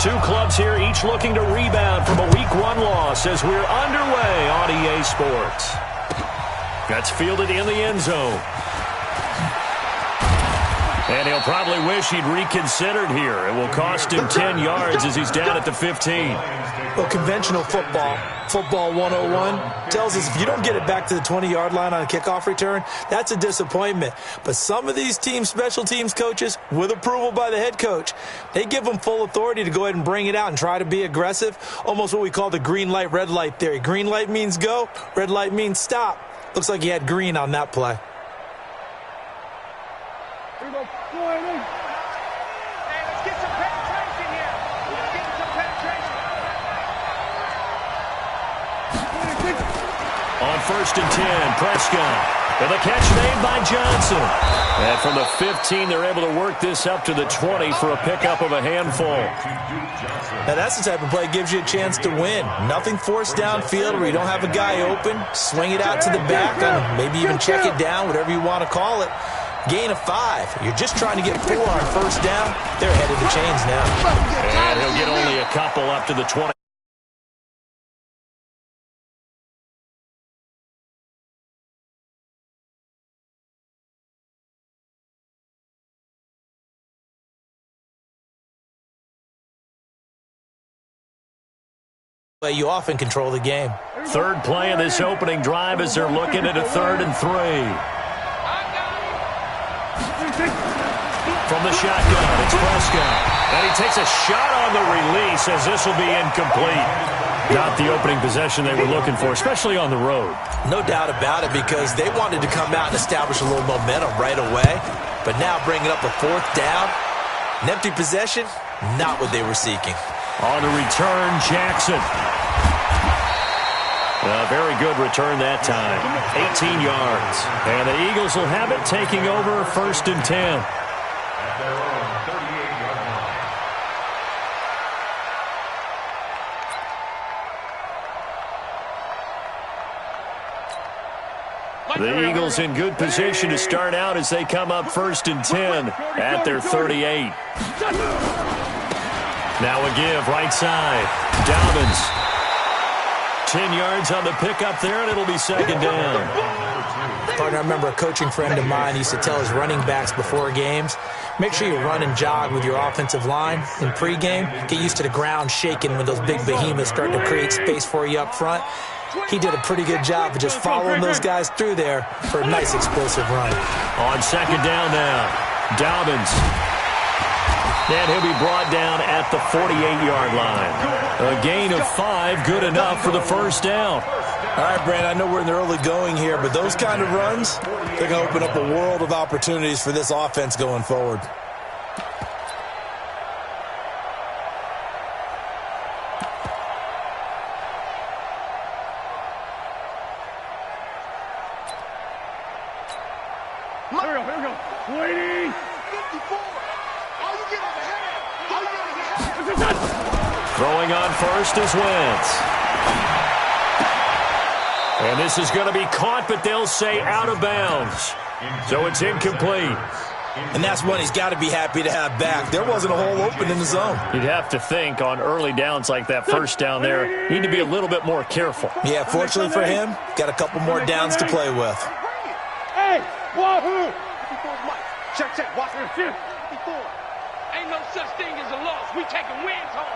Two clubs here, each looking to rebound from a Week 1 loss as we're underway on EA Sports. That's fielded in the end zone. And he'll probably wish he'd reconsidered here. It will cost him 10 yards as he's down at the 15. Well, conventional football 101, tells us if you don't get it back to the 20-yard line on a kickoff return, that's a disappointment. But some of these special teams coaches, with approval by the head coach, they give them full authority to go ahead and bring it out and try to be aggressive, almost what we call the green light, red light theory. Green light means go, red light means stop. Looks like he had green on that play. Here we go. Hey, let's get some penetration here. Let's get some penetration. On 1st and 10, Prescott. With a catch made by Johnson. And from the 15, they're able to work this up to the 20 for a pickup of a handful. Now, that's the type of play that gives you a chance to win. Nothing forced downfield where you don't have a guy open. Swing it out to the back and maybe even check it down, whatever you want to call it. Gain of 5. You're just trying to get 4 on 1st down. They're ahead of the chains now. And he'll get only a couple up to the 20. You often control the game. Third play of this opening drive as they're looking at a 3rd and 3. From the shotgun, it's Prescott. And he takes a shot on the release as this will be incomplete. Not the opening possession they were looking for, especially on the road. No doubt about it, because they wanted to come out and establish a little momentum right away. But now bringing up a 4th down, an empty possession, not what they were seeking. On the return, Jackson. A very good return that time. 18 yards. And the Eagles will have it, taking over 1st and 10. The Eagles in good position to start out as they come up 1st and 10 at their 38. Now a give, right side. Dobbins. 10 yards on the pickup there, and it'll be 2nd down. Partner, I remember a coaching friend of mine used to tell his running backs before games, make sure you run and jog with your offensive line in pregame. Get used to the ground shaking when those big behemoths start to create space for you up front. He did a pretty good job of just following those guys through there for a nice explosive run. On 2nd down now, Dobbins. And he'll be brought down at the 48-yard line. A gain of 5, good enough for the 1st down. All right, Brandon, I know we're in the early going here, but those kind of runs, they're going to open up a world of opportunities for this offense going forward. Here we go. 20. 54. Throwing on 1st is Wentz. And this is going to be caught, but they'll say out of bounds. So it's incomplete. And that's one he's got to be happy to have back. There wasn't a hole open in the zone. You'd have to think on early downs like that 1st down there, need to be a little bit more careful. Yeah, fortunately for him, got a couple more downs to play with. Hey, Wahoo! Check. Watch her. 54. Ain't no such thing as a loss. We taking wins home.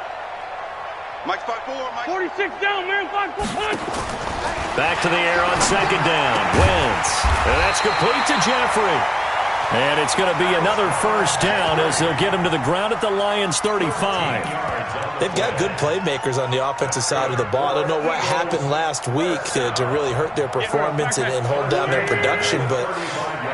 Mike 5-4, Mike. 46 down, man. 5-4. Back to the air on 2nd down. Wentz. And that's complete to Jeffrey. And it's going to be another 1st down as they'll get him to the ground at the Lions' 35. They've got good playmakers on the offensive side of the ball. I don't know what happened last week to really hurt their performance and hold down their production, but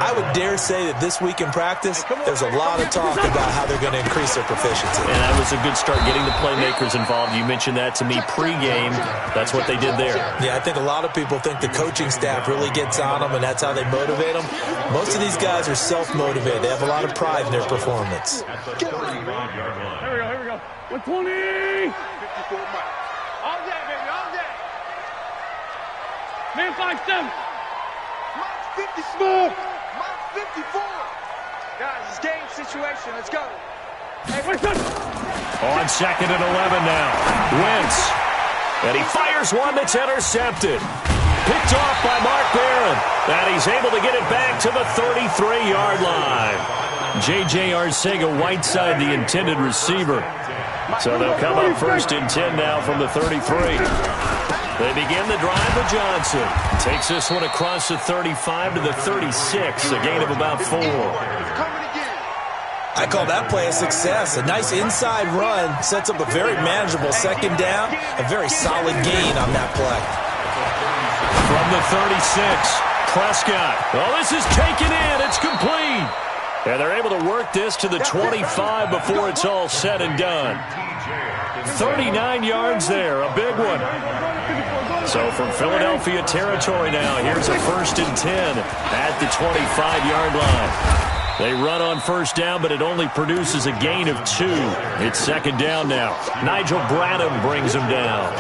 I would dare say that this week in practice, there's a lot of talk about how they're going to increase their proficiency. And that was a good start, getting the playmakers involved. You mentioned that to me pregame. That's what they did there. Yeah, I think a lot of people think the coaching staff really gets on them, and that's how they motivate them. Most of these guys are self-motivated. They have a lot of pride in their performance. Here we go. 120. 54, all day, baby, all day. Man, 5-7. Mike 54. Mike 54. Guys, it's game situation. Let's go. On 2nd and 11 now. Wentz. And he fires one that's intercepted. Picked off by Mark Barron. And he's able to get it back to the 33-yard line. J.J. Arcega-Whiteside, the intended receiver. So they'll come up 1st and 10 now from the 33. They begin the drive with Johnson. Takes this one across the 35 to the 36. A gain of about 4. I call that play a success. A nice inside run sets up a very manageable 2nd down. A very solid gain on that play. From the 36, Prescott. Oh, this is taken in. It's complete. And they're able to work this to the 25 before it's all said and done. 39 yards there, a big one. So from Philadelphia territory now, here's a 1st and 10 at the 25-yard line. They run on 1st down, but it only produces a gain of 2. It's 2nd down now. Nigel Bradham brings them down.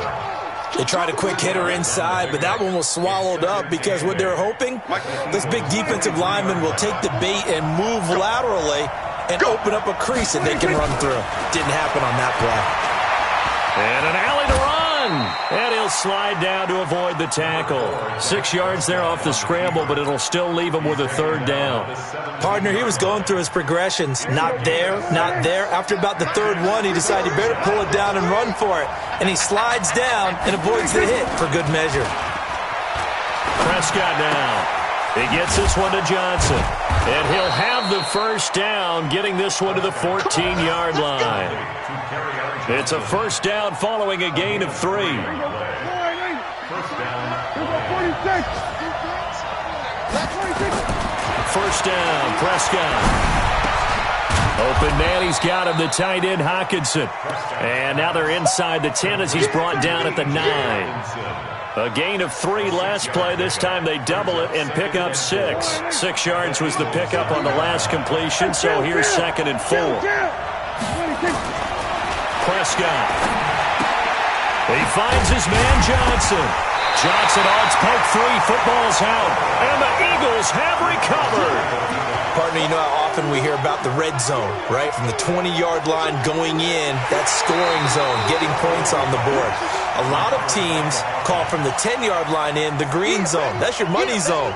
They tried a quick hitter inside, but that one was swallowed up because what they're hoping, this big defensive lineman will take the bait and move laterally and open up a crease that they can run through. Didn't happen on that play. And an alley to run. And he'll slide down to avoid the tackle. 6 yards there off the scramble, but it'll still leave him with a 3rd down. Partner, he was going through his progressions. Not there, not there. After about the 3rd one, he decided he better pull it down and run for it. And he slides down and avoids the hit for good measure. Prescott now. He gets this one to Johnson. And he'll have the 1st down, getting this one to the 14-yard line. It's a 1st down following a gain of 3. 1st down, Prescott. Open man, he's got him, the tight end, Hockenson. And now they're inside the 10 as he's brought down at the 9. A gain of 3 last play. This time they double it and pick up 6. 6 yards was the pickup on the last completion, so here's 2nd and 4. Prescott. He finds his man Johnson. Johnson odds poke 3. Football's out. And the Eagles have recovered. Partner, you know how often we hear about the red zone, right? From the 20-yard line going in, that's scoring zone, getting points on the board. A lot of teams call from the 10-yard line in the green zone. That's your money zone.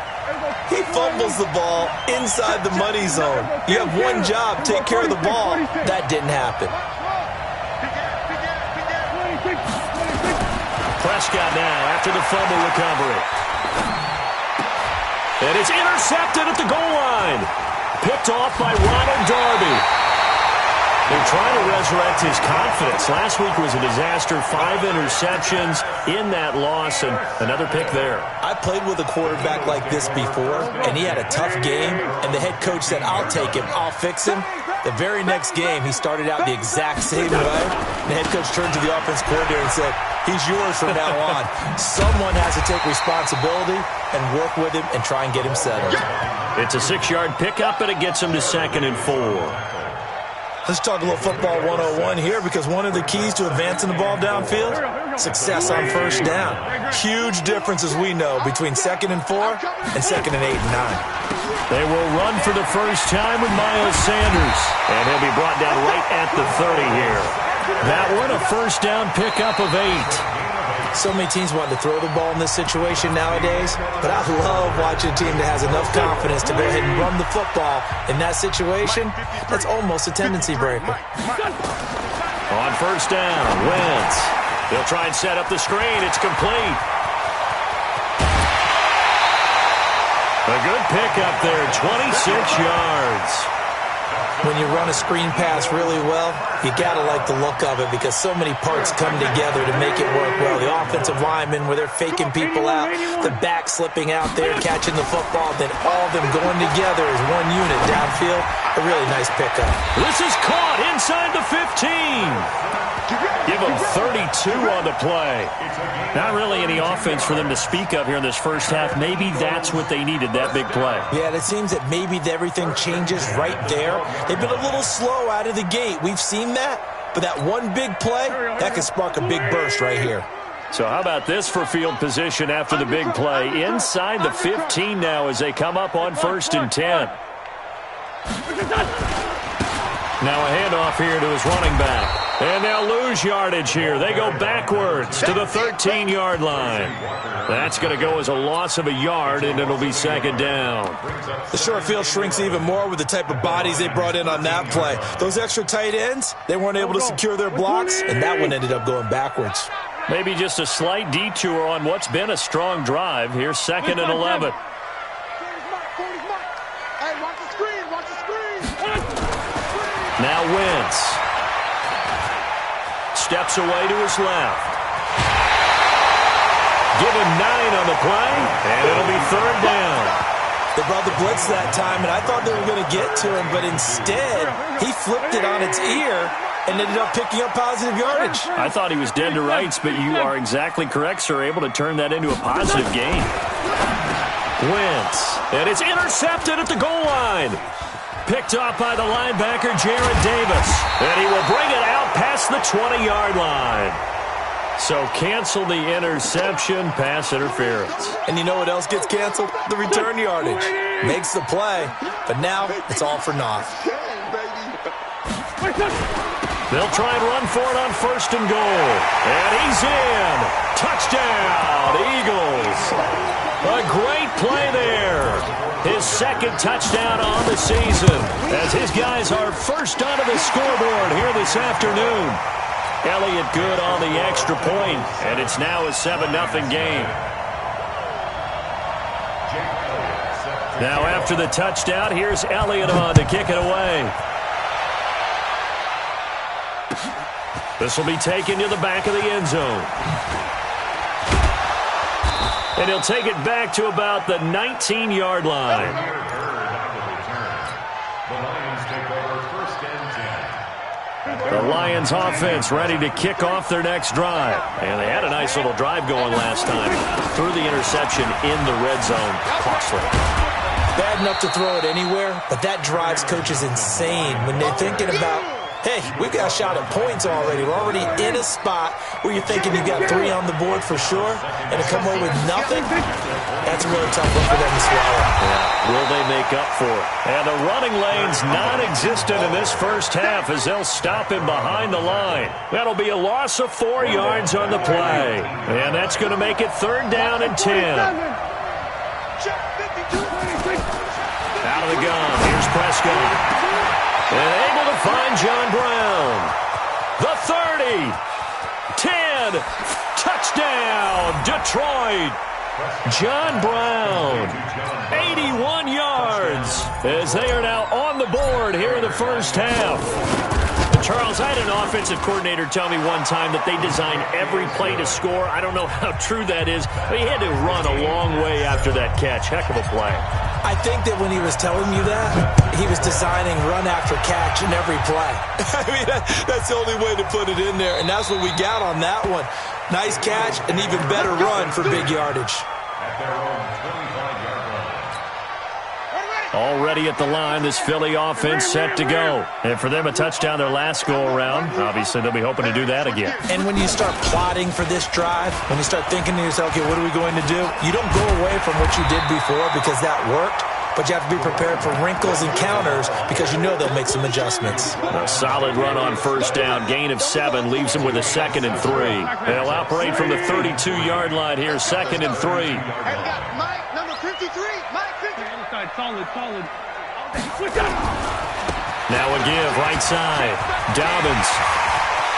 He fumbles the ball inside the money zone. You have one job, take care of the ball. That didn't happen. Prescott now after the fumble recovery. And it's intercepted at the goal line. Picked off by Ronald Darby. They're trying to resurrect his confidence. Last week was a disaster. 5 interceptions in that loss, and another pick there. I played with a quarterback like this before, and he had a tough game, and the head coach said, I'll take him, I'll fix him. The very next game, he started out the exact same way. The head coach turned to the offense coordinator and said, he's yours from now on. Someone has to take responsibility and work with him and try and get him settled. It's a 6-yard pickup, and it gets him to 2nd and 4. Let's talk a little football 101 here, because one of the keys to advancing the ball downfield, success on 1st down. Huge difference, as we know, between 2nd and 4 and 2nd and 8 and 9. They will run for the first time with Miles Sanders, and he'll be brought down right at the 30 here. That one, a 1st down pickup of 8. So many teams want to throw the ball in this situation nowadays, but I love watching a team that has enough confidence to go ahead and run the football. In that situation, that's almost a tendency breaker. On 1st down, Wentz. They'll try and set up the screen. It's complete. A good pickup there, 26 yards. When you run a screen pass really well, you got to like the look of it, because so many parts come together to make it work well. The offensive linemen, where they're faking people out, the back slipping out there, catching the football, then all of them going together as one unit downfield. A really nice pickup. This is caught inside the 15. Give them 32 on the play. Not really any offense for them to speak of here in this first half. Maybe that's what they needed, that big play. Yeah, it seems that maybe everything changes right there. They've been a little slow out of the gate. We've seen that. But that one big play, that could spark a big burst right here. So how about this for field position after the big play? Inside the 15 now as they come up on 1st and 10. Now a handoff here to his running back. And they'll lose yardage here. They go backwards to the 13-yard line. That's going to go as a loss of a yard, and it'll be second down. The short field shrinks even more with the type of bodies they brought in on that play. Those extra tight ends, they weren't able to secure their blocks, and that one ended up going backwards. Maybe just a slight detour on what's been a strong drive. Here's second and 11. Now Wentz. Steps away to his left. Give him 9 on the play, and it'll be third down. They brought the blitz that time, and I thought they were going to get to him, but instead, he flipped it on its ear and ended up picking up positive yardage. I thought he was dead to rights, but you are exactly correct, sir, able to turn that into a positive gain. Wentz, and it's intercepted at the goal line. Picked off by the linebacker, Jared Davis. And he will bring it out past the 20-yard line. So cancel the interception, pass interference. And you know what else gets canceled? The return yardage. Makes the play, but now it's all for naught. They'll try and run for it on first and goal. And he's in. Touchdown, Eagles. A great play there. His second touchdown on the season as his guys are first onto the scoreboard here this afternoon. Elliott good on the extra point, and it's now a 7-0 game. Now after the touchdown, here's Elliott on to kick it away. This will be taken to the back of the end zone. And he'll take it back to about the 19-yard line. The Lions offense ready to kick off their next drive. And they had a nice little drive going last time. Threw the interception in the red zone. Costly. Bad enough to throw it anywhere, but that drives coaches insane when they're thinking about, hey, we've got a shot at points already. We're already in a spot where you're thinking you got 3 on the board for sure, and to come away with nothing, that's a really tough one for them to swallow. Yeah. Will they make up for it? And the running lane's non-existent in this first half as they'll stop him behind the line. That'll be a loss of 4 yards on the play. And that's going to make it third down and 10. Out of the gun. Here's Prescott. And able to find John Brown. The 30. 10. Touchdown, Detroit. John Brown. 81 yards as they are now on the board here in the first half. Charles, I had an offensive coordinator tell me one time that they design every play to score. I don't know how true that is, but he had to run a long way after that catch. Heck of a play. I think that when he was telling you that, he was designing run after catch in every play. I mean, that's the only way to put it in there, and that's what we got on that one. Nice catch, an even better run for big yardage. Already at the line, this Philly offense set to go. And for them, a touchdown their last go-around. Obviously, they'll be hoping to do that again. And when you start plotting for this drive, when you start thinking to yourself, okay, what are we going to do? You don't go away from what you did before because that worked, but you have to be prepared for wrinkles and counters because you know they'll make some adjustments. A solid run on first down. Gain of 7 leaves them with a 2nd and 3. They'll operate from the 32-yard line here, 2nd and 3. Solid. Now a give, right side. Dobbins.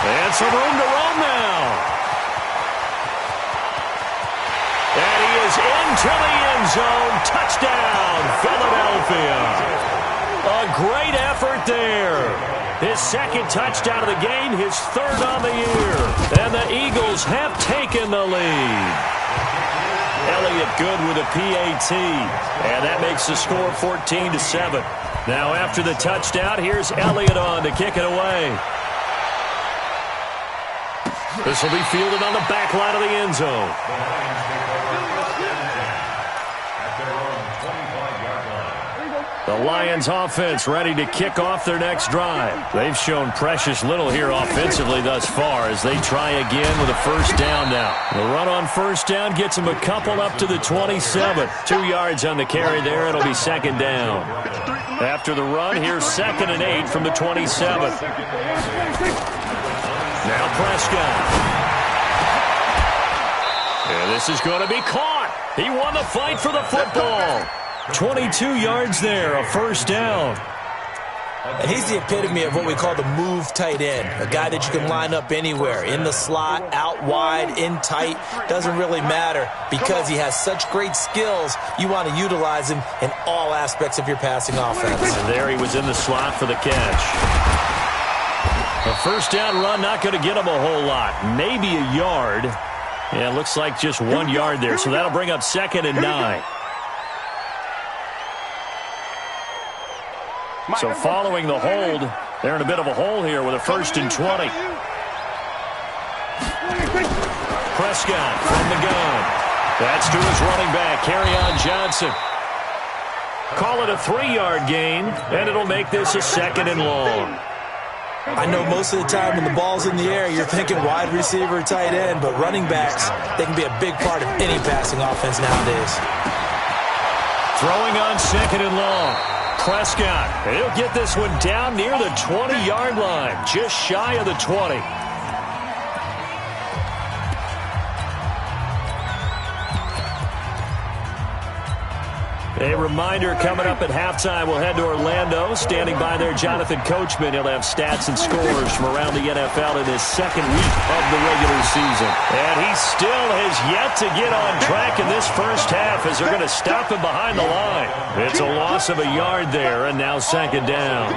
And some room to roam now. And he is into the end zone. Touchdown, Philadelphia. A great effort there. His second touchdown of the game, his 3rd on the year. And the Eagles have taken the lead. Elliott good with a PAT, and that makes the score 14-7. Now after the touchdown, here's Elliott on to kick it away. This will be fielded on the back line of the end zone. The Lions offense ready to kick off their next drive. They've shown precious little here offensively thus far as they try again with a first down now. The run on first down gets them a couple up to the 27. 2 yards on the carry there. It'll be second down. After the run, here's 2nd and 8 from the 27. Now Prescott. And this is going to be caught. He won the fight for the football. 22 yards there, a first down. And he's the epitome of what we call the move tight end, a guy that you can line up anywhere, in the slot, out wide, in tight, doesn't really matter because he has such great skills. You want to utilize him in all aspects of your passing offense. And there he was in the slot for the catch. A first down run not going to get him a whole lot, maybe a yard. Yeah, it looks like just 1 yard there, so that'll bring up 2nd and 9. So following the hold, they're in a bit of a hole here with a 1st and 20. Prescott from the gun. That's to his running back, Kerryon Johnson. Call it a 3-yard gain, and it'll make this a 2nd and long. I know most of the time when the ball's in the air, you're thinking wide receiver, tight end, but running backs, they can be a big part of any passing offense nowadays. Throwing on 2nd and long. Prescott, he'll get this one down near the 20-yard line, just shy of the 20. A reminder coming up at halftime, we'll head to Orlando. Standing by there, Jonathan Coachman. He'll have stats and scores from around the NFL in his 2nd week of the regular season. And he still has yet to get on track in this first half as they're going to stop him behind the line. It's a loss of a yard there, and now 2nd down.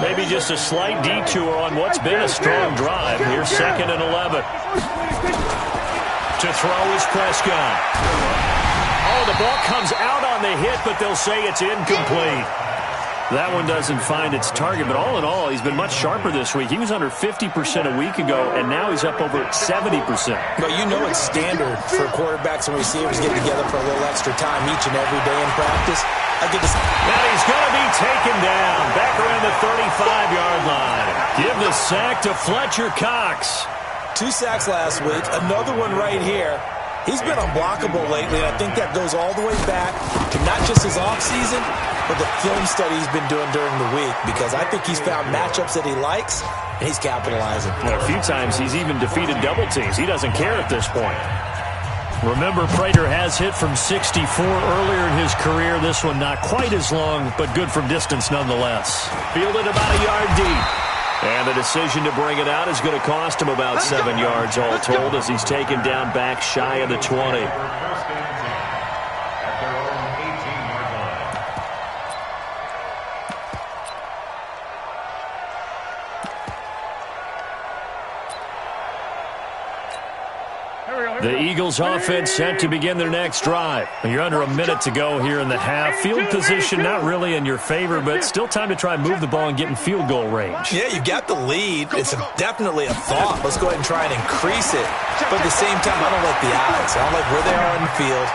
Maybe just a slight detour on what's been a strong drive. Here's 2nd and 11. To throw is Prescott. Oh, the ball comes out on the hit, but they'll say it's incomplete. That one doesn't find its target, but all in all, he's been much sharper this week. He was under 50% a week ago, and now he's up over 70%. But you know it's standard for quarterbacks and receivers getting together for a little extra time each and every day in practice. And he's going to be taken down back around the 35-yard line. Give the sack to Fletcher Cox. 2 sacks last week, another one right here. He's been unblockable lately, and I think that goes all the way back to not just his offseason, but the film study he's been doing during the week, because I think he's found matchups that he likes, and he's capitalizing. And a few times he's even defeated double teams. He doesn't care at this point. Remember, Prater has hit from 64 earlier in his career. This one not quite as long, but good from distance nonetheless. Fielded about a yard deep. And the decision to bring it out is going to cost him about 7 yards all told as he's taken down back shy of the 20. The Eagles offense set to begin their next drive. You're under a minute to go here in the half. Field position not really in your favor, but still time to try and move the ball and get in field goal range. Yeah, you got the lead. It's definitely a thought. Let's go ahead and try and increase it. But at the same time, I don't like the odds. I don't like where they are on the field.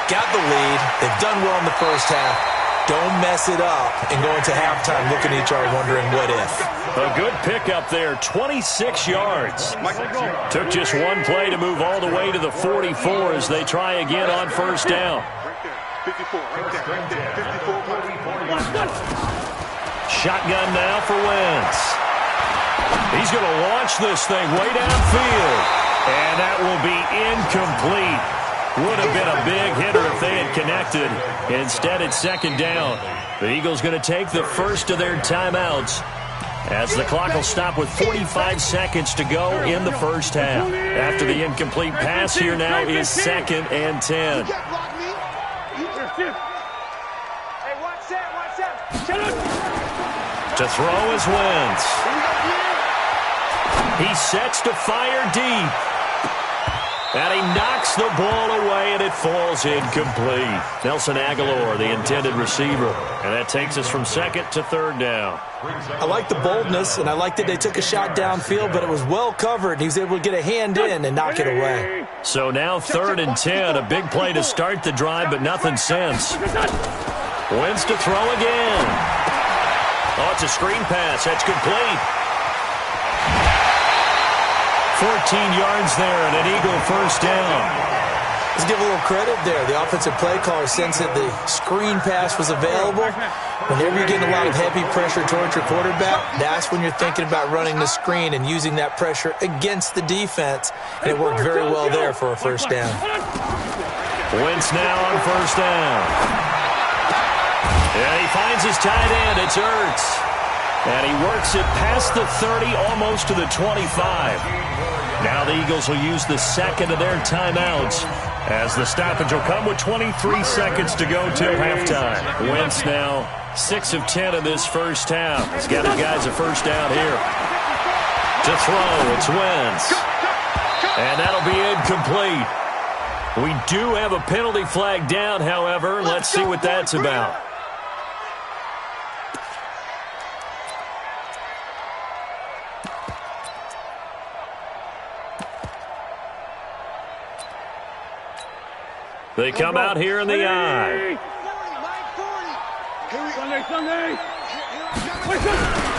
Got the lead. They've done well in the first half. Don't mess it up and go into halftime looking at each other wondering what if. A good pickup there, 26 yards. Took just one play to move all the way to the 44 as they try again on first down. Shotgun now for Wentz. He's going to launch this thing way downfield. And that will be incomplete. Would have been a big hitter if they had connected. Instead, it's 2nd down. The Eagles going to take the first of their timeouts as the clock will stop with 45 seconds to go in the first half. After the incomplete pass, here now is 2nd and 10. To throw is Wentz. He sets to fire deep. And he knocks the ball away, and it falls incomplete. Nelson Aguilar, the intended receiver. And that takes us from 2nd to 3rd down. I like the boldness, and I like that they took a shot downfield, but it was well covered, and he was able to get a hand in and knock it away. So now 3rd and 10, a big play to start the drive, but nothing since. Wins to throw again. Oh, it's a screen pass. That's complete. 14 yards there and an Eagle first down. Let's give a little credit there. The offensive play caller sensed that the screen pass was available. Whenever you're getting a lot of heavy pressure towards your quarterback, that's when you're thinking about running the screen and using that pressure against the defense. And it worked very well there for a first down. Wentz now on first down. And he finds his tight end. It's Ertz. And he works it past the 30, almost to the 25. Now the Eagles will use the second of their timeouts as the stoppage will come with 23 seconds to go till halftime. Wentz now 6 of 10 in this first half. He's got his guys a first down here. To throw, it's Wentz. And that'll be incomplete. We do have a penalty flag down, however. Let's see what that's about. They come out here in the I.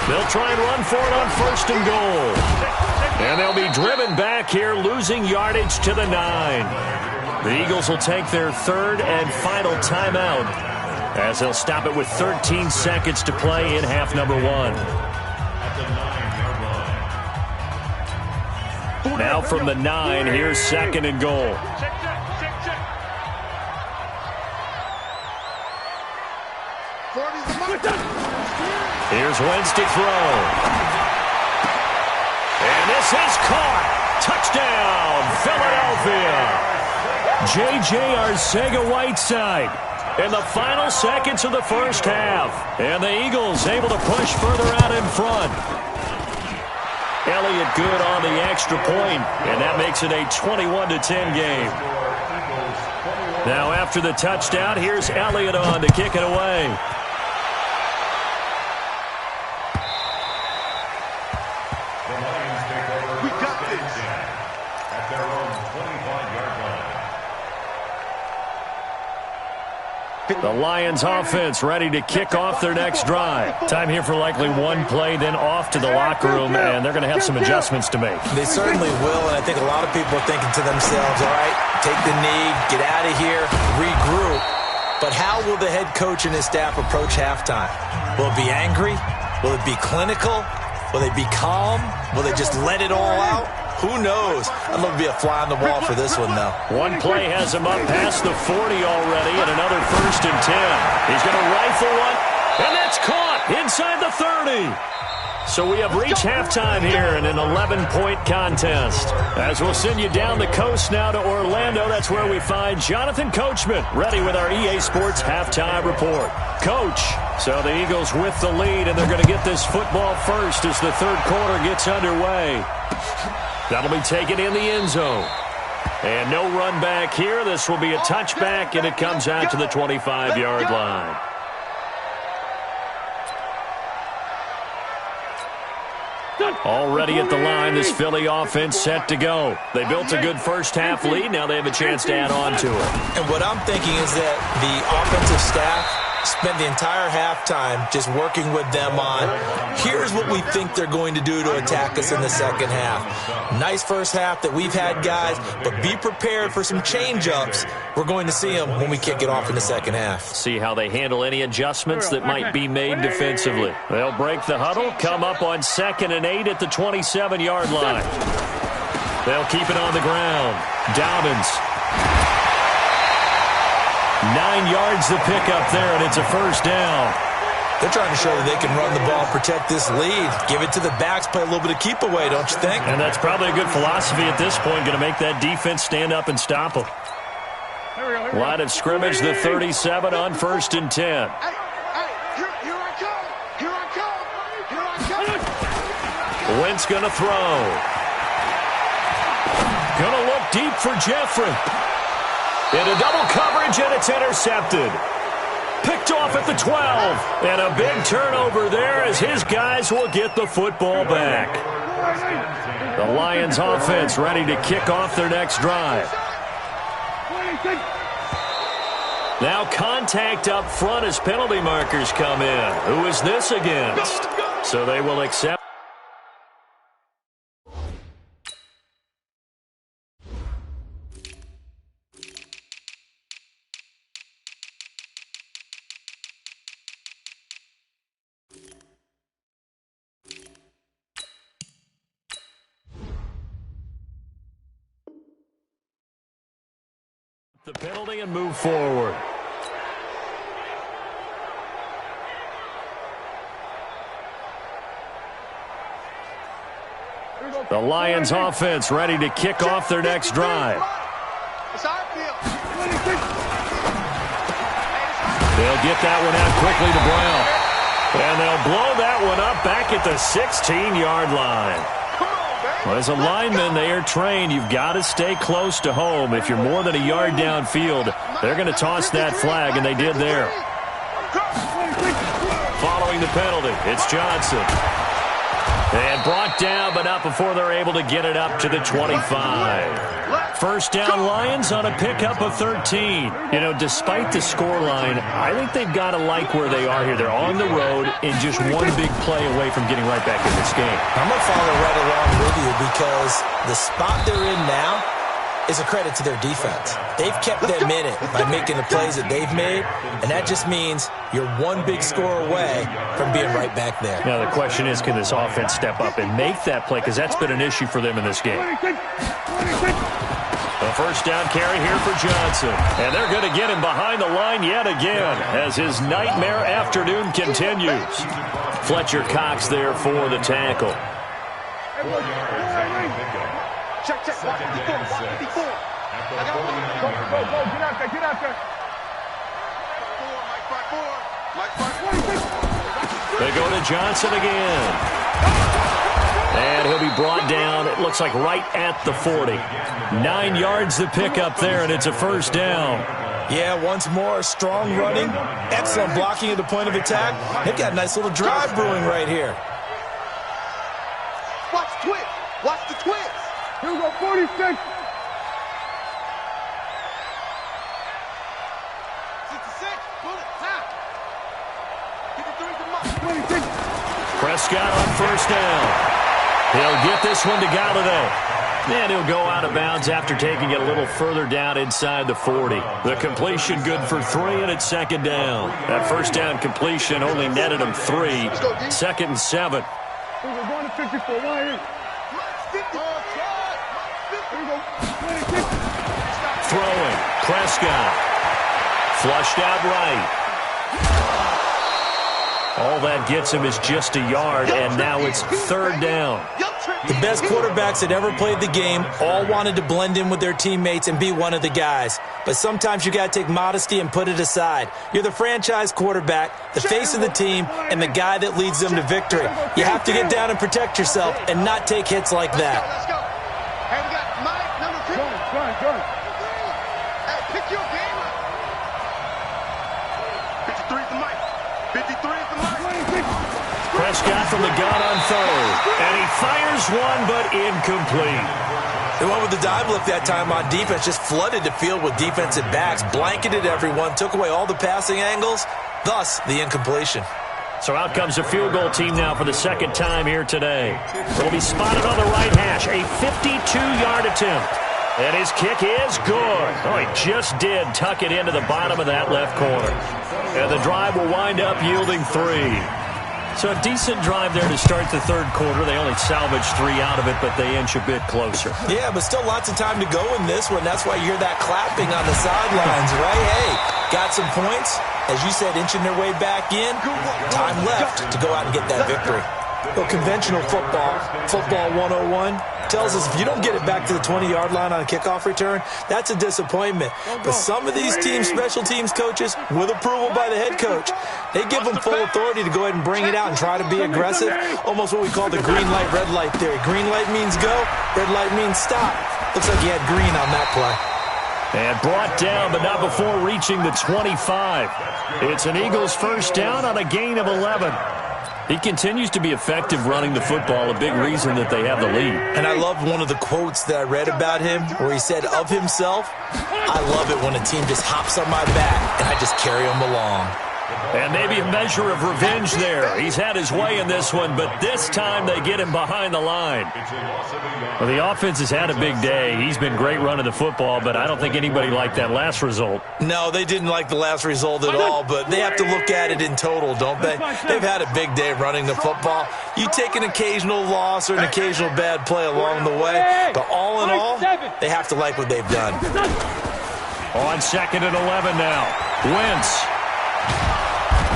They'll try and run for it on first and goal. And they'll be driven back here, losing yardage to the 9. The Eagles will take their third and final timeout as they'll stop it with 13 seconds to play in half number 1. Now from the 9, here's second and goal. Here's Wentz to throw. And this is caught. Touchdown, Philadelphia. J.J. Arcega-Whiteside in the final seconds of the first half. And the Eagles able to push further out in front. Elliott good on the extra point, and that makes it a 21-10 game. Now after the touchdown, here's Elliott on to kick it away. The Lions offense ready to kick off their next drive. Time here for likely one play, then off to the locker room, and they're going to have some adjustments to make. They certainly will, and I think a lot of people are thinking to themselves, all right, take the knee, get out of here, regroup. But how will the head coach and his staff approach halftime? Will it be angry? Will it be clinical? Will they be calm? Will they just let it all out? Who knows? I'd love to be a fly on the wall for this one, though. One play has him up past the 40 already, and another first and 10. He's going to rifle one, and that's caught inside the 30. So we have reached halftime here in an 11-point contest. As we'll send you down the coast now to Orlando, that's where we find Jonathan Coachman, ready with our EA Sports halftime report. Coach, so the Eagles with the lead, and they're going to get this football first as the third quarter gets underway. That'll be taken in the end zone. And no run back here. This will be a touchback, and it comes out to the 25-yard line. Already at the line, this Philly offense set to go. They built a good first-half lead. Now they have a chance to add on to it. And what I'm thinking is that the offensive staff spent the entire halftime just working with them on, here's what we think they're going to do to attack us in the second half. Nice first half that we've had, guys, but be prepared for some change-ups. We're going to see them when we kick it off in the second half. See how they handle any adjustments that might be made defensively. They'll break the huddle, come up on 2nd and 8 at the 27-yard line. They'll keep it on the ground. Dobbins. 9 yards to pick up there, and it's a first down. They're trying to show that they can run the ball and protect this lead. Give it to the backs, play a little bit of keep away, don't you think? And that's probably a good philosophy at this point, going to make that defense stand up and stop them. Line of scrimmage, the 37 on 1st and 10. Here I come. Here I come. Here I come. Wentz going to throw. Going to look deep for Jeffrey. Into double coverage, and it's intercepted. Picked off at the 12. And a big turnover there as his guys will get the football back. The Lions offense ready to kick off their next drive. Now contact up front as penalty markers come in. Who is this against? So they will accept. The penalty and move forward. The Lions offense ready to kick off their next drive. They'll get that one out quickly to Brown. And they'll blow that one up back at the 16-yard line. Well, as a lineman, they are trained. You've got to stay close to home. If you're more than a yard downfield, they're going to toss that flag, and they did there. Following the penalty, it's Johnson. And brought down, but not before they're able to get it up to the 25. First down, Lions on a pickup of 13. You know, despite the scoreline, I think they've got to like where they are here. They're on the road and just one big play away from getting right back in this game. I'm going to follow right along with you because the spot they're in now is a credit to their defense. They've kept them in it by making the plays that they've made, and that just means you're one big score away from being right back there. Now the question is, can this offense step up and make that play? Because that's been an issue for them in this game. A first down carry here for Johnson. And they're going to get him behind the line yet again as his nightmare afternoon continues. Fletcher Cox there for the tackle. Check. Watch 54. I got one. Go. Get out there. Mike 5-4. They go to Johnson again. And he'll be brought down, it looks like right at the 40. 9 yards to pick up there, and it's a first down. Yeah, once more, strong running, excellent blocking at the point of attack. They've got a nice little drive brewing right here. Watch the twist. Here we go, 46. 66. Pull it. Tap. 53 to 26. Prescott on first down. He'll get this one to Galladay. And he'll go out of bounds after taking it a little further down inside the 40. The completion good for 3, and it's second down. That first down completion only netted him 3. Second and 7. We're going to 54. Why here? Throwing. Prescott. Flushed out right. All that gets him is just a yard, and now it's third down. The best quarterbacks that ever played the game all wanted to blend in with their teammates and be one of the guys. But sometimes you got to take modesty and put it aside. You're the franchise quarterback, the face of the team, and the guy that leads them to victory. You have to get down and protect yourself and not take hits like that. Let's go. Hey, we got Mike, number 2. Go. Hey, pick your game up. 53 is the Mike. 53 is the Mike. Prescott from the gun on third. And he fires one, but incomplete. They went with the dive lift that time on defense, just flooded the field with defensive backs, blanketed everyone, took away all the passing angles, thus the incompletion. So out comes the field goal team now for the second time here today. It'll be spotted on the right hash, a 52-yard attempt. And his kick is good. Oh, he just did tuck it into the bottom of that left corner. And the drive will wind up yielding 3. So a decent drive there to start the third quarter. They only salvaged 3 out of it, but they inch a bit closer. Yeah, but still lots of time to go in this one. That's why you hear that clapping on the sidelines, right? Hey, got some points. As you said, inching their way back in. Time left to go out and get that victory. Well, conventional football 101, tells us if you don't get it back to the 20-yard line on a kickoff return, that's a disappointment. But some of these teams, special teams coaches, with approval by the head coach, they give them full authority to go ahead and bring it out and try to be aggressive. Almost what we call the green light, red light theory. Green light means go, red light means stop. Looks like he had green on that play. And brought down, but not before reaching the 25. It's an Eagles first down on a gain of 11. He continues to be effective running the football, a big reason that they have the lead. And I love one of the quotes that I read about him where he said of himself, "I love it when a team just hops on my back and I just carry them along." And maybe a measure of revenge there. He's had his way in this one, but this time they get him behind the line. Well, the offense has had a big day. He's been great running the football, but I don't think anybody liked that last result. No, they didn't like the last result at all, but they have to look at it in total, don't they? They've had a big day running the football. You take an occasional loss or an occasional bad play along the way, but all in all, they have to like what they've done. On 2nd and 11 now. Wentz.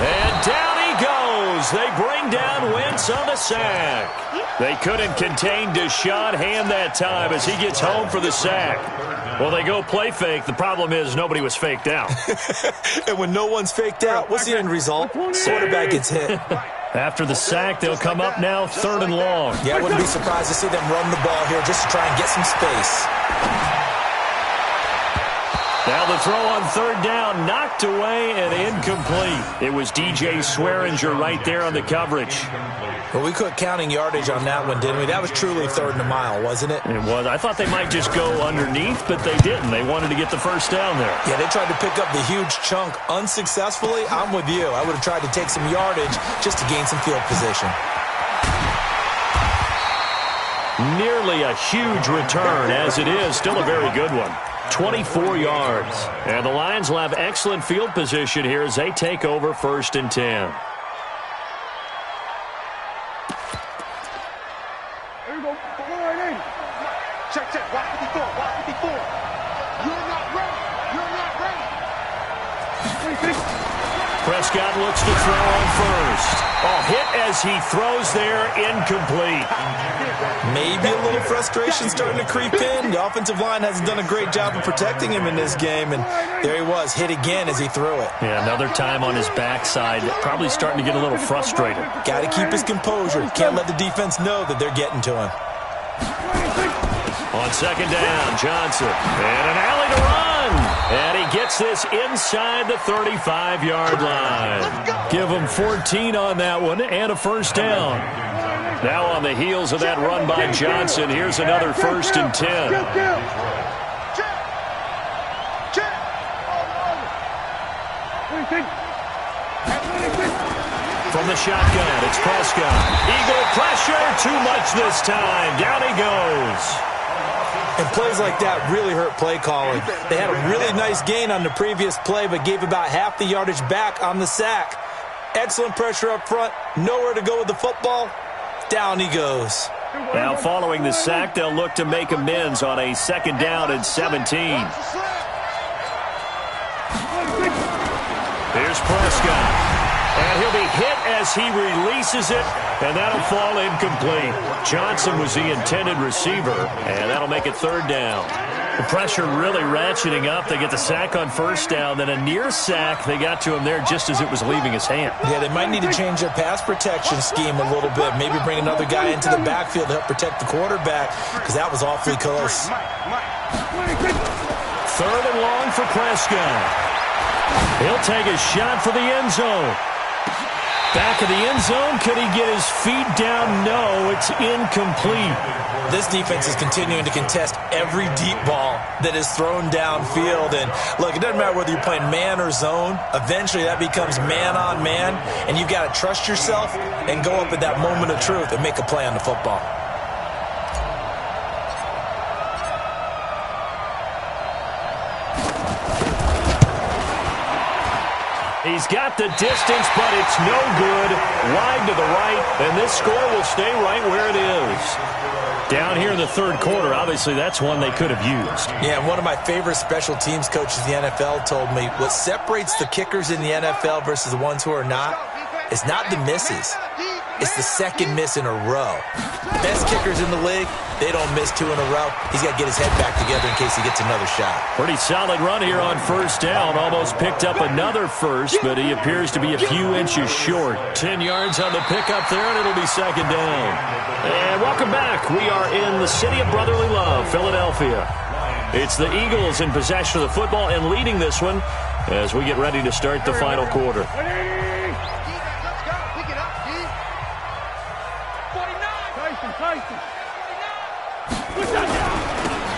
And down he goes. They bring down Wentz on the sack. They couldn't contain Deshaun Hand that time as he gets home for the sack. Well, they go play fake. The problem is nobody was faked out. And when no one's faked out, what's the end result? Quarterback gets hit. After the sack, they'll come up now 3rd and long. Yeah, I wouldn't be surprised to see them run the ball here just to try and get some space. Now the throw on 3rd down, knocked away and incomplete. It was DJ Swearinger right there on the coverage. Well, we quit counting yardage on that one, didn't we? That was truly 3rd and a mile, wasn't it? It was. I thought they might just go underneath, but they didn't. They wanted to get the first down there. Yeah, they tried to pick up the huge chunk unsuccessfully. I'm with you. I would have tried to take some yardage just to gain some field position. Nearly a huge return, as it is. Still a very good one. 24 yards. And the Lions will have excellent field position here as they take over 1st and 10. Here we go. Check. Watch 54. Watch 54. You're not ready. You're not ready. Prescott looks to throw on 1st. Oh, hit as he throws there, incomplete. Maybe a little frustration starting to creep in. The offensive line hasn't done a great job of protecting him in this game, and there he was, hit again as he threw it. Yeah, another time on his backside, probably starting to get a little frustrated. Got to keep his composure. Can't let the defense know that they're getting to him. On 2nd down, Johnson, and an alley to run. And he gets this inside the 35-yard line. Give him 14 on that one and a 1st down. Now on the heels of that run by Johnson, here's another 1st and 10. From the shotgun, it's Prescott. Eagle pressure, too much this time. Down he goes. And plays like that really hurt play calling. They had a really nice gain on the previous play, but gave about half the yardage back on the sack. Excellent pressure up front. Nowhere to go with the football. Down he goes. Now following the sack, they'll look to make amends on a 2nd down and 17. Here's Prescott. And he'll be hit as he releases it, and that'll fall incomplete. Johnson was the intended receiver, and that'll make it 3rd down. The pressure really ratcheting up. They get the sack on 1st down, then a near sack. They got to him there just as it was leaving his hand. Yeah, they might need to change their pass protection scheme a little bit. Maybe bring another guy into the backfield to help protect the quarterback, because that was awfully close. 3rd and long for Prescott. He'll take a shot for the end zone. Back of the end zone. Could he get his feet down? No, it's incomplete. This defense is continuing to contest every deep ball that is thrown downfield. And look, it doesn't matter whether you're playing man or zone. Eventually that becomes man on man. And you've got to trust yourself and go up at that moment of truth and make a play on the football. He's got the distance, but it's no good. Wide to the right, and this score will stay right where it is. Down here in the 3rd quarter, obviously that's one they could have used. Yeah, one of my favorite special teams coaches in the NFL told me what separates the kickers in the NFL versus the ones who are not is not the misses. It's the 2nd miss in a row. Best kickers in the league, they don't miss 2 in a row. He's got to get his head back together in case he gets another shot. Pretty solid run here on 1st down. Almost picked up another first, but he appears to be a few inches short. 10 yards on the pickup there, and it'll be 2nd down. And welcome back. We are in the city of brotherly love, Philadelphia. It's the Eagles in possession of the football and leading this one as we get ready to start the final quarter.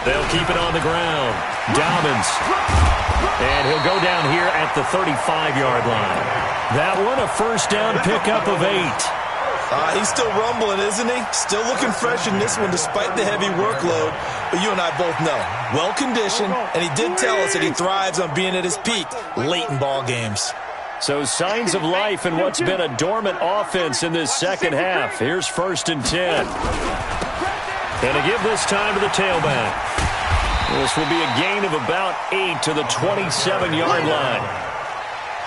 They'll keep it on the ground. Dobbins. And he'll go down here at the 35-yard line. That one, a first down pickup of 8. He's still rumbling, isn't he? Still looking fresh in this one despite the heavy workload. But you and I both know, well-conditioned, and he did tell us that he thrives on being at his peak late in ball games. So signs of life in what's been a dormant offense in this second half. Here's 1st and 10. And to give this time to the tailback. This will be a gain of about 8 to the 27-yard line.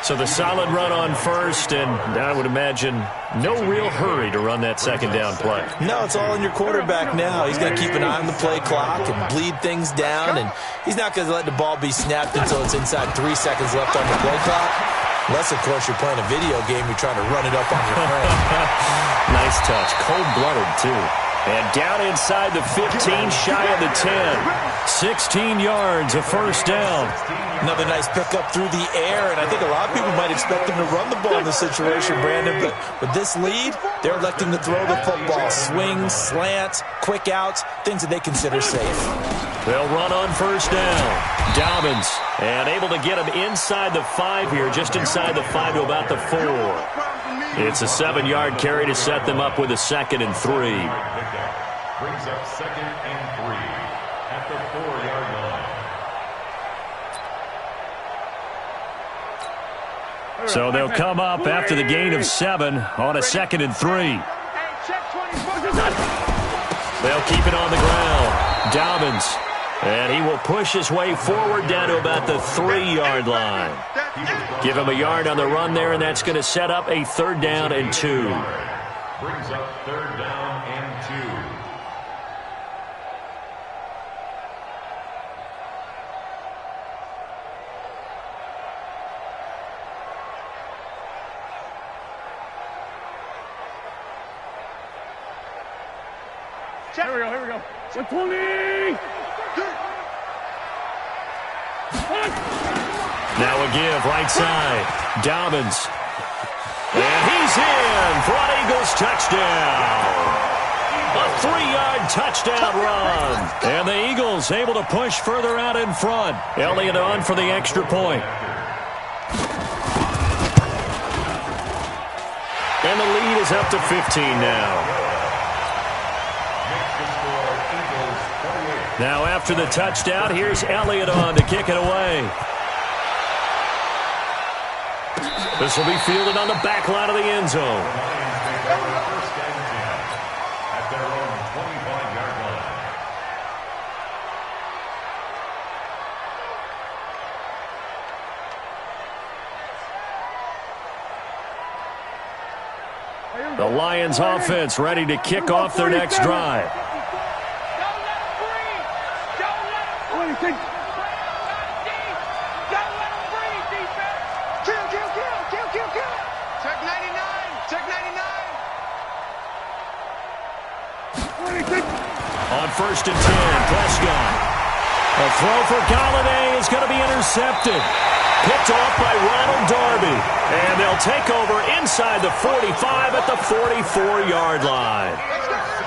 So the solid run on first, and I would imagine no real hurry to run that second down play. No, it's all in your quarterback now. He's going to keep an eye on the play clock and bleed things down, and he's not going to let the ball be snapped until it's inside 3 seconds left on the play clock. Unless, of course, you're playing a video game, you're trying to run it up on your friend. Nice touch. Cold-blooded, too. And down inside the 15, shy of the 10. 16 yards, a first down. Another nice pickup through the air, and I think a lot of people might expect him to run the ball in this situation, Brandon, but with this lead, they're electing to throw the football. Swings, slants, quick outs, things that they consider safe. They'll run on first down. Dobbins, and able to get him inside the 5 here, just inside the 5 to about the 4. It's a 7-yard carry to set them up with a 2nd and 3. Brings up 2nd and 3 at the 4-yard line. So they'll come up after the gain of 7 on a 2nd and 3. They'll keep it on the ground. Dobbins. And he will push his way forward down to about the 3-yard line. Give him a yard on the run there, and that's going to set up a 3rd down and 2. Brings up 3rd down and 2. Here we go. 120. Now a give, right side. Dobbins. And he's in for an Eagles touchdown. A 3-yard touchdown run. And the Eagles able to push further out in front. Elliott on for the extra point. And the lead is up to 15 now. Now after the touchdown, here's Elliott on to kick it away. This will be fielded on the back line of the end zone. at their own 25-yard line. The Lions offense ready to kick off their next drive. On 1st and 10, Prescott. A throw for Galladay is going to be intercepted. Picked off by Ronald Darby. And they'll take over inside the 45 at the 44-yard line.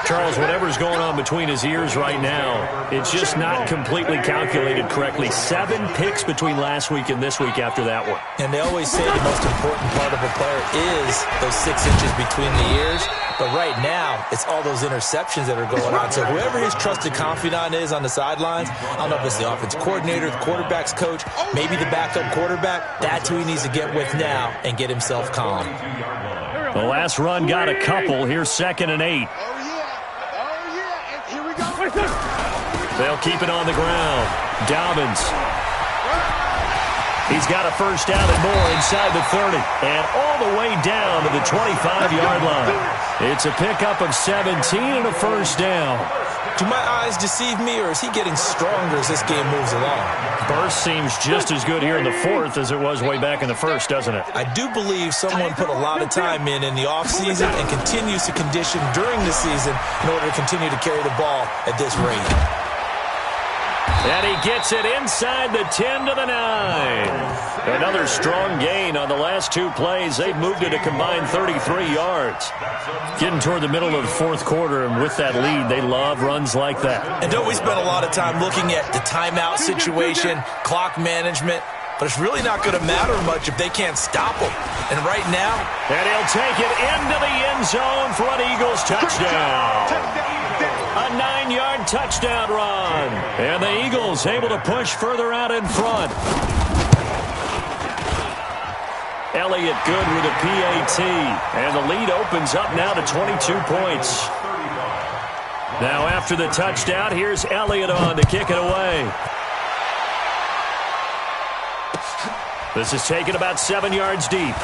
Charles, whatever's going on between his ears right now, it's just not completely calculated correctly. 7 picks between last week and this week after that one. And they always say the most important part of a player is those 6 inches between the ears. But right now, it's all those interceptions that are going on. So whoever his trusted confidant is on the sidelines, I don't know if it's the offense coordinator, the quarterback's coach, maybe the backup quarterback, that's who he needs to get with now and get himself calm. The last run got a couple. Here's 2nd and 8. They'll keep it on the ground. Dobbins. He's got a first down and more inside the 30. And all the way down to the 25-yard line. It's a pickup of 17 and a first down. Do my eyes deceive me, or is he getting stronger as this game moves along? Burst seems just as good here in the 4th as it was way back in the 1st, doesn't it? I do believe someone put a lot of time in the offseason and continues to condition during the season in order to continue to carry the ball at this rate. And he gets it inside the 10 to the 9. Another strong gain on the last two plays. They've moved it a combined 33 yards. Getting toward the middle of the fourth quarter, and with that lead, they love runs like that. And don't we spend a lot of time looking at the timeout situation, clock management, but it's really not going to matter much if they can't stop them. And right now... And he'll take it into the end zone for an Eagles touchdown. A 9-yard touchdown run. And the Eagles able to push further out in front. Elliott good with a PAT. And the lead opens up now to 22 points. Now after the touchdown, here's Elliott on to kick it away. This is taken about 7 yards deep.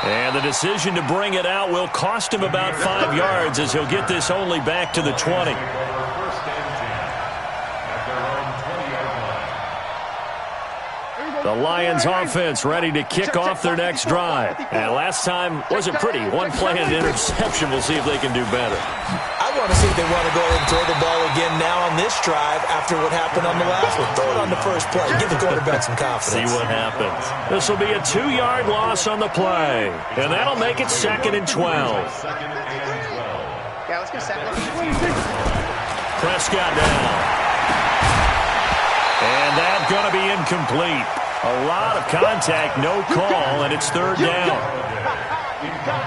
And the decision to bring it out will cost him about 5 yards as he'll get this only back to the 20. The Lions offense ready to kick off their next drive. And last time wasn't pretty. One play and an interception. We'll see if they can do better. I want to see if they want to go ahead and throw the ball again now on this drive after what happened on the last one. Throw it on the first play. Give the quarterback some confidence. See what happens. This will be a 2-yard loss on the play. And that'll make it 2nd and 12. Yeah, let's go second. Prescott down. And that's going to be incomplete. A lot of contact, no call, and it's 3rd down.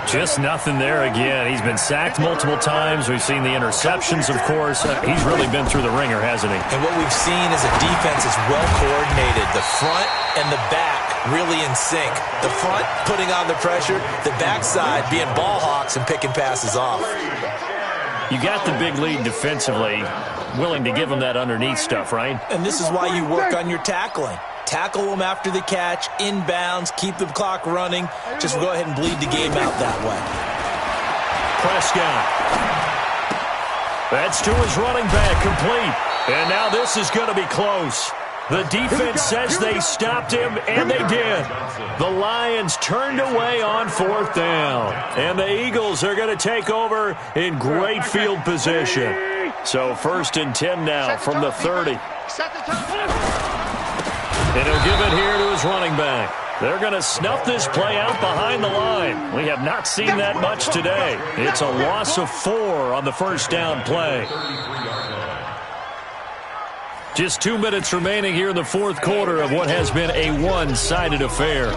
Just nothing there again. He's been sacked multiple times. We've seen the interceptions, of course. He's really been through the ringer, hasn't he? And what we've seen is a defense is well coordinated. The front and the back really in sync. The front putting on the pressure, the backside being ball hawks and picking passes off. You got the big lead defensively, willing to give them that underneath stuff, right? And this is why you work on your tackling. Tackle them after the catch, inbounds, keep the clock running. Just go ahead and bleed the game out that way. Prescott. That's to his running back, complete. And now this is going to be close. The defense says they stopped him, and they did. The Lions turned away on 4th down. And the Eagles are going to take over in great field position. So 1st and 10 now from the 30. And he'll give it here to his running back. They're going to snuff this play out behind the line. We have not seen that much today. It's a loss of 4 on the first down play. Just 2 minutes remaining here in the fourth quarter of what has been a one-sided affair.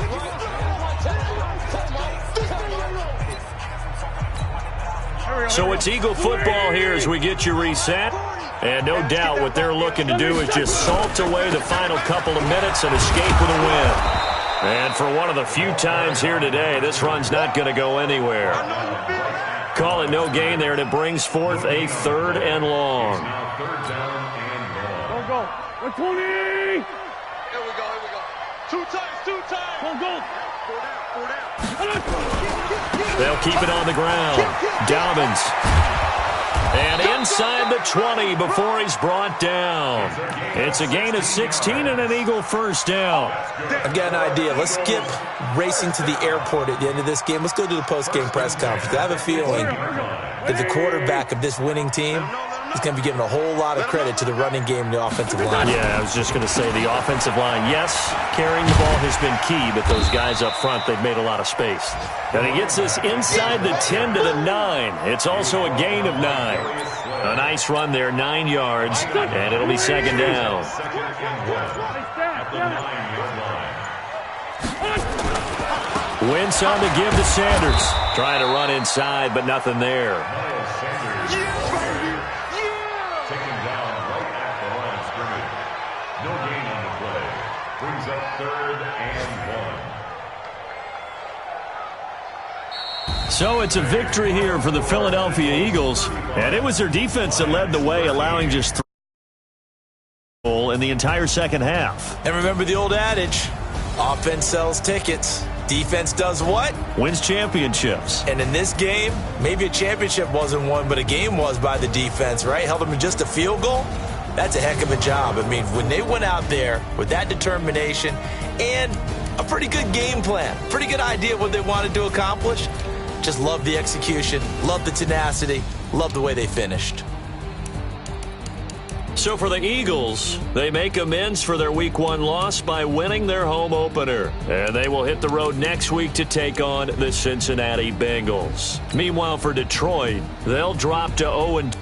So it's Eagle football here as we get you reset. And no doubt what they're looking to do is just salt away the final couple of minutes and escape with a win. And for one of the few times here today, this run's not going to go anywhere. Call it no gain there, and it brings forth a 3rd and long. Go. 120. Here we go. 2 times. Go. 4 down. They'll keep it on the ground. Dobbins. And inside the 20 before he's brought down. It's a gain of 16 and an Eagle first down. I've got an idea. Let's skip racing to the airport at the end of this game. Let's go to the post-game press conference. I have a feeling that the quarterback of this winning team is going to be giving a whole lot of credit to the running game and the offensive line. Yeah, I was just going to say the offensive line, yes, carrying the ball has been key, but those guys up front, they've made a lot of space. And he gets this inside the 10 to the 9. It's also a gain of 9. A nice run there, 9 yards, and it'll be 2nd down. Wentz on the give to Sanders. Trying to run inside, but nothing there. So it's a victory here for the Philadelphia Eagles, and it was their defense that led the way, allowing just 3 in the entire second half. And remember the old adage, offense sells tickets, defense does what? Wins championships. And in this game, maybe a championship wasn't won, but a game was by the defense, right? Held them to just a field goal. That's a heck of a job. I mean, when they went out there with that determination and a pretty good game plan, pretty good idea of what they wanted to accomplish, just love the execution, love the tenacity, love the way they finished. So for the Eagles, they make amends for their Week 1 loss by winning their home opener. And they will hit the road next week to take on the Cincinnati Bengals. Meanwhile, for Detroit, they'll drop to 0-2.